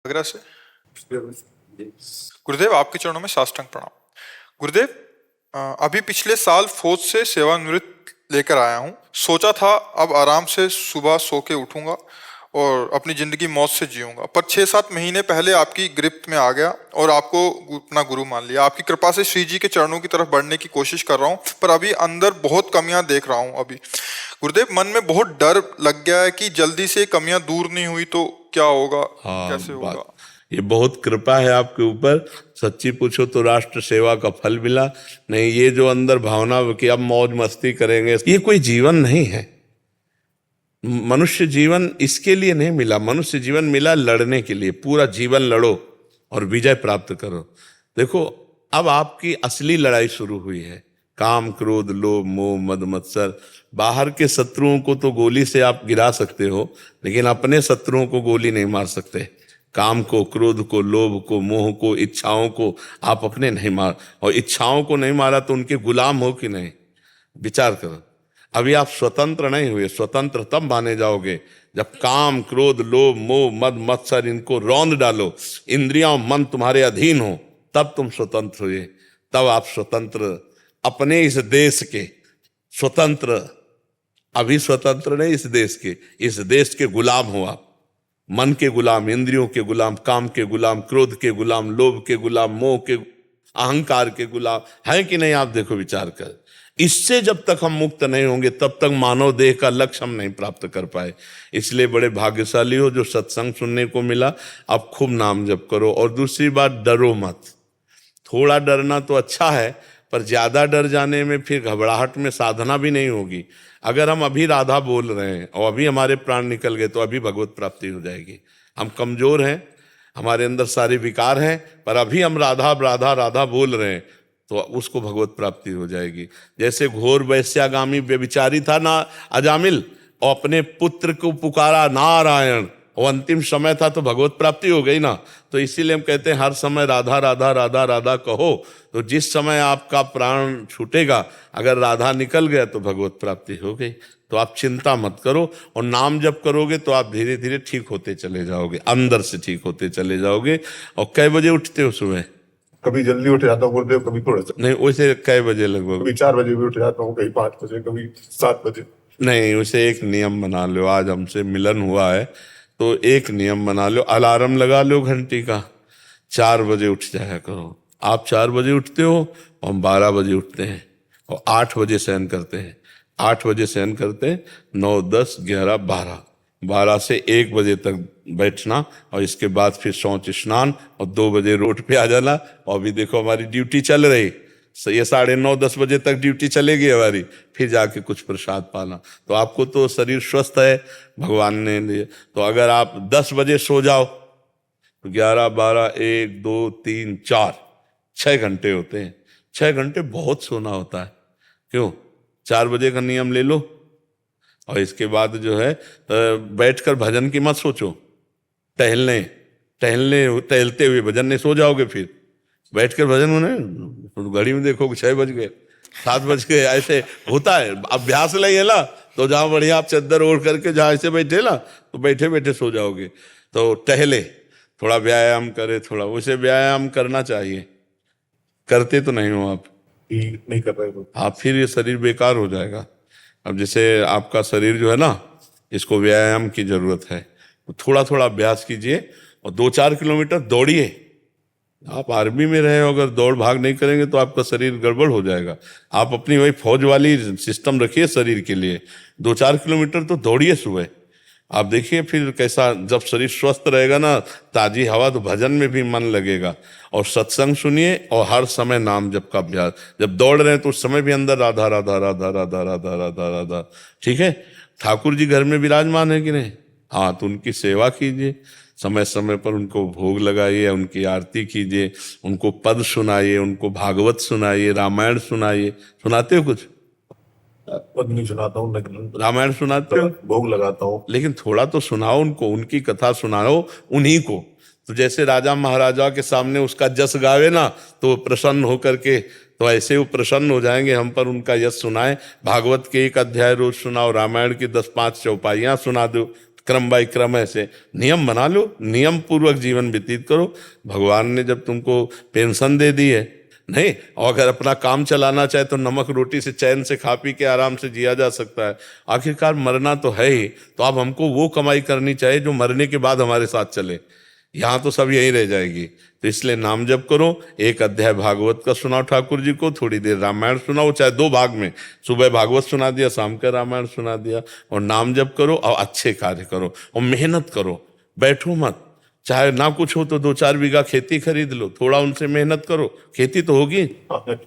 आगरा से। गुरुदेव, आपके चरणों में साष्टांग प्रणाम। गुरुदेव, अभी पिछले साल फौज से सेवानिवृत्त लेकर आया हूँ। सोचा था अब आराम से सुबह सो के उठूंगा और अपनी जिंदगी मौज से जीऊंगा, पर 6-7 महीने पहले आपकी गिरफ्त में आ गया और आपको अपना गुरु मान लिया। आपकी कृपा से श्री जी के चरणों की तरफ बढ़ने की कोशिश कर रहा हूँ, पर अभी अंदर बहुत कमियां देख रहा हूँ। अभी गुरुदेव, मन में बहुत डर लग गया है कि जल्दी से कमियां दूर नहीं हुई तो क्या होगा, कैसे होगा। ये बहुत कृपा है आपके ऊपर। सच्ची पूछो तो राष्ट्र सेवा का फल मिला। नहीं, ये जो अंदर भावना कि अब मौज मस्ती करेंगे, ये कोई जीवन नहीं है। मनुष्य जीवन इसके लिए नहीं मिला। मनुष्य जीवन मिला लड़ने के लिए। पूरा जीवन लड़ो और विजय प्राप्त करो। देखो, अब आपकी असली लड़ाई शुरू हुई है। काम, क्रोध, लोभ, मोह, मद, मत्सर। बाहर के शत्रुओं को तो गोली से आप गिरा सकते हो, लेकिन अपने शत्रुओं को गोली नहीं मार सकते। काम को, क्रोध को, लोभ को, मोह को, इच्छाओं को आप अपने नहीं मार, और इच्छाओं को नहीं मारा तो उनके गुलाम हो कि नहीं, विचार करो। अभी आप स्वतंत्र नहीं हुए। स्वतंत्र तब माने जाओगे जब काम, क्रोध, लोभ, मोह, मद, मत्सर इनको रौंद डालो, इंद्रियां, मन तुम्हारे अधीन हो, तब तुम स्वतंत्र हुए। तब आप स्वतंत्र, अपने इस देश के स्वतंत्र, अभी स्वतंत्र नहीं इस देश के, इस देश के गुलाम हो आप। मन के गुलाम, इंद्रियों के गुलाम, काम के गुलाम, क्रोध के गुलाम, लोभ के गुलाम, मोह के, अहंकार के गुलाम है कि नहीं। आप देखो, विचार कर। इससे जब तक हम मुक्त नहीं होंगे तब तक मानव देह का लक्ष्य हम नहीं प्राप्त कर पाए। इसलिए बड़े भाग्यशाली हो जो सत्संग सुनने को मिला। अब खूब नाम जप करो। और दूसरी बात, डरो मत। थोड़ा डरना तो अच्छा है, पर ज्यादा डर जाने में फिर घबराहट में साधना भी नहीं होगी। अगर हम अभी राधा बोल रहे हैं और अभी हमारे प्राण निकल गए तो अभी भगवत प्राप्ति हो जाएगी। हम कमजोर हैं, हमारे अंदर सारे विकार हैं, पर अभी हम राधा राधा राधा बोल रहे हैं तो उसको भगवत प्राप्ति हो जाएगी। जैसे घोर वैश्यागामी व्यभिचारी था ना अजामिल, और अपने पुत्र को पुकारा नारायण, और अंतिम समय था तो भगवत प्राप्ति हो गई ना। तो इसीलिए हम कहते हैं हर समय राधा राधा राधा राधा कहो। तो जिस समय आपका प्राण छूटेगा, अगर राधा निकल गया तो भगवत प्राप्ति हो गई। तो आप चिंता मत करो, और नाम जप करोगे तो आप धीरे धीरे ठीक होते चले जाओगे, अंदर से ठीक होते चले जाओगे। और कै बजे उठते हो सुबह? कभी जल्दी उठ जाता हूँ गुरुदेव, कभी थोड़ा सा। नहीं, वैसे कै बजे लगभग? कभी 4 बजे भी उठ जाता हूँ, कभी 5 बजे, कभी 7 बजे। नहीं, उसे एक नियम बना लो। आज हमसे मिलन हुआ है तो एक नियम बना लो, अलार्म लगा लो घंटी का, 4 बजे उठ जाया करो। आप 4 बजे उठते हो, हम 12 बजे उठते हैं और 8 बजे शयन करते हैं। 8 बजे शयन करते हैं, 9, 10, 11, 12, 12 से 1 बजे तक बैठना, और इसके बाद फिर शौच स्नान, और 2 बजे रोड पे आ जाना। और अभी देखो हमारी ड्यूटी चल रही, ये 9:30, 10 बजे तक ड्यूटी चलेगी हमारी, फिर जाके कुछ प्रसाद पाना। तो आपको तो शरीर स्वस्थ है भगवान ने दिए। तो अगर आप 10 बजे सो जाओ तो 11, 12, 1, 2, 3, 4, 6 घंटे होते हैं। 6 घंटे बहुत सोना होता है। क्यों? 4 बजे का नियम ले लो। और इसके बाद जो है बैठकर भजन की मत सोचो, टहलते हुए भजन नहीं, सो जाओगे। फिर बैठकर भजन होने तो घड़ी में देखो 6 बज गए, 7 बज गए, ऐसे होता है। अभ्यास नहीं है ना, तो जहाँ बढ़िया आप चद्दर ओढ़ करके जहाँ ऐसे बैठे ना, तो बैठे बैठे सो जाओगे। तो टहले, थोड़ा व्यायाम करे, थोड़ा वैसे व्यायाम करना चाहिए। करते तो नहीं हो आप? नहीं कर रहे हो आप, फिर ये शरीर बेकार हो जाएगा। अब जैसे आपका शरीर जो है ना, इसको व्यायाम की जरूरत है, तो थोड़ा थोड़ा अभ्यास कीजिए और 2-4 किलोमीटर दौड़िए। आप आर्मी में रहे हो, अगर दौड़ भाग नहीं करेंगे तो आपका शरीर गड़बड़ हो जाएगा। आप अपनी वही फौज वाली सिस्टम रखिए शरीर के लिए। 2-4 किलोमीटर तो दौड़िए सुबह। आप देखिए फिर कैसा, जब शरीर स्वस्थ रहेगा ना, ताजी हवा, तो भजन में भी मन लगेगा। और सत्संग सुनिए और हर समय नाम जप का अभ्यास। जब दौड़ रहे हैं तो उस समय भी अंदर राधा राधा राधा राधा राधा राधा राधा। ठीक है? ठाकुर जी घर में विराजमान है कि नहीं? हाँ, तो उनकी सेवा कीजिए, समय समय पर उनको भोग लगाइए, उनकी आरती कीजिए, उनको पद सुनाइए, उनको भागवत सुनाइए, रामायण सुनाइए। सुनाते हो कुछ? पद नहीं सुनाता हूँ, लेकिन रामायण सुनाते हो? भोग लगाता हूँ। लेकिन थोड़ा तो सुनाओ उनको, उनकी कथा सुनाओ उन्हीं को। तो जैसे राजा महाराजा के सामने उसका जस गावे ना, तो वो प्रसन्न होकर के, तो ऐसे वो प्रसन्न हो जाएंगे हम पर, उनका यश सुनाए। भागवत के 1 अध्याय रोज सुनाओ, रामायण की 10-5 चौपाइयाँ सुना दो, क्रम बाय क्रम ऐसे नियम बना लो, नियम पूर्वक जीवन व्यतीत करो। भगवान ने जब तुमको पेंशन दे दी है, नहीं, और अगर अपना काम चलाना चाहे तो नमक रोटी से चैन से खा पी के आराम से जिया जा सकता है। आखिरकार मरना तो है ही, तो अब हमको वो कमाई करनी चाहिए जो मरने के बाद हमारे साथ चले। यहाँ तो सब यहीं रह जाएगी। तो इसलिए नाम जप करो, एक अध्याय भागवत का सुनाओ ठाकुर जी को, थोड़ी देर रामायण सुनाओ, चाहे 2 भाग में, सुबह भागवत सुना दिया, शाम का रामायण सुना दिया, और नाम जप करो और अच्छे कार्य करो और मेहनत करो, बैठो मत। चाहे ना कुछ हो तो 2-4 बीघा खेती खरीद लो, थोड़ा उनसे मेहनत करो, खेती तो होगी।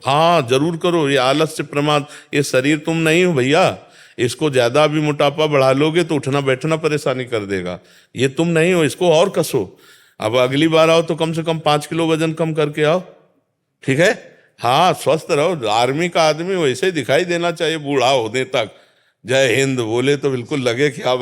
हाँ जरूर करो। ये आलस्य प्रमाद, ये शरीर तुम नहीं हो भैया, इसको ज्यादा भी मोटापा बढ़ा लोगे तो उठना बैठना परेशानी कर देगा। ये तुम नहीं हो, इसको और कसो। अब अगली बार आओ तो कम से कम 5 किलो वजन कम करके आओ, ठीक है। हाँ स्वस्थ रहो। आर्मी का आदमी वैसे ही दिखाई देना चाहिए बूढ़ा होने तक। जय हिंद बोले तो बिल्कुल लगे कि हाँ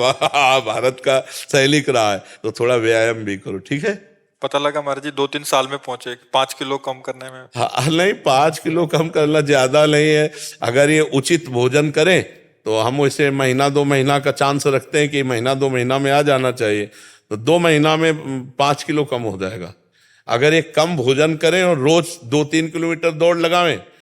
भारत का सैनिक रहा है। तो थोड़ा व्यायाम भी करो, ठीक है। पता लगा महाराज जी 2-3 साल में पहुंचे 5 किलो कम करने में। हाँ नहीं, 5 किलो कम करना ज्यादा नहीं है। अगर ये उचित भोजन करें तो हम वैसे महीना 2 महीना का चांस रखते हैं कि महीना 2 महीना में आ जाना चाहिए। तो 2 महीना में 5 किलो कम हो जाएगा। अगर ये कम भोजन करें और रोज 2-3 किलोमीटर दौड़ लगावें